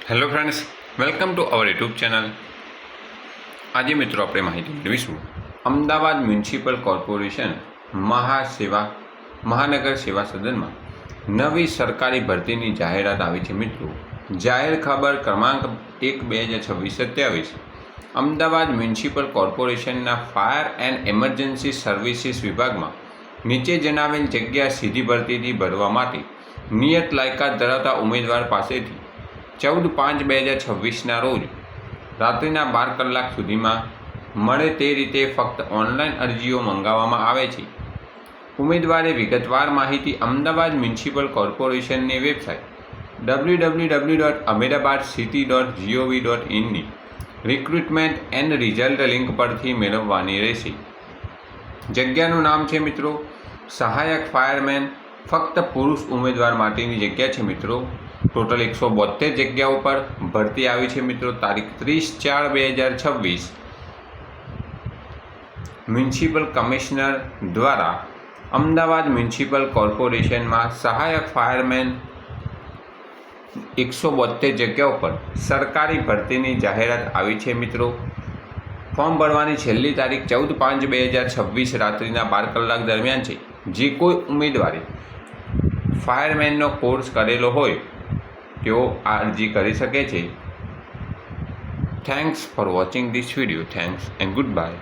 Hello friends, welcome to our YouTube channel. આજે મિત્રો આપણે માહિતી મેળવીશું અમદાવાદ મ્યુનિસિપલ કોર્પોરેશન મહાનગર સેવા સદનમાં નવી સરકારી ભરતીની જાહેરાત આવી છે. મિત્રો, જાહેર ખબર ક્રમાંક 1/2026. અમદાવાદ મ્યુનિસિપલ કોર્પોરેશનના ફાયર એન્ડ એમરજન્સી સર્વિસીસ વિભાગમાં નીચે જણાવેલ જગ્યા સીધી ભરતીથી ભરવા માટે નિયત લાયકાત ધરાવતા ઉમેદવાર પાસેથી 14/5/2026ના રોજ રાત્રિના 12 કલાક સુધીમાં મળે તે રીતે ફક્ત ઓનલાઈન અરજીઓ મંગાવવામાં આવે છે. ઉમેદવારે વિગતવાર માહિતી અમદાવાદ મ્યુનિસિપલ કોર્પોરેશનની વેબસાઇટ www.ahmedabadcity.gov.in ની રિક્રુટમેન્ટ એન્ડ રિઝલ્ટ લિંક પરથી મેળવવાની રહેશે. જગ્યાનું નામ છે મિત્રો સહાયક ફાયરમેન. ફક્ત પુરુષ ઉમેદવાર માટેની જગ્યા છે મિત્રો. ટોટલ 172 જગ્યાઓ પર ભરતી આવી છે મિત્રો. તારીખ 30/4/2026 મ્યુનિસિપલ કમિશનર દ્વારા અમદાવાદ મ્યુનિસિપલ કોર્પોરેશનમાં સહાયક ફાયરમેન 172 જગ્યાઓ પર સરકારી ભરતીની જાહેરાત આવી છે મિત્રો. ફોર્મ ભરવાની છેલ્લી તારીખ 14/5/2026 રાત્રિના 12 કલાક દરમિયાન છે. જે કોઈ ઉમેદવારે ફાયરમેનનો કોર્સ કરેલો હોય તેઓ આ અરજી કરી શકે છે. Thanks for watching this video. Thanks and good bye.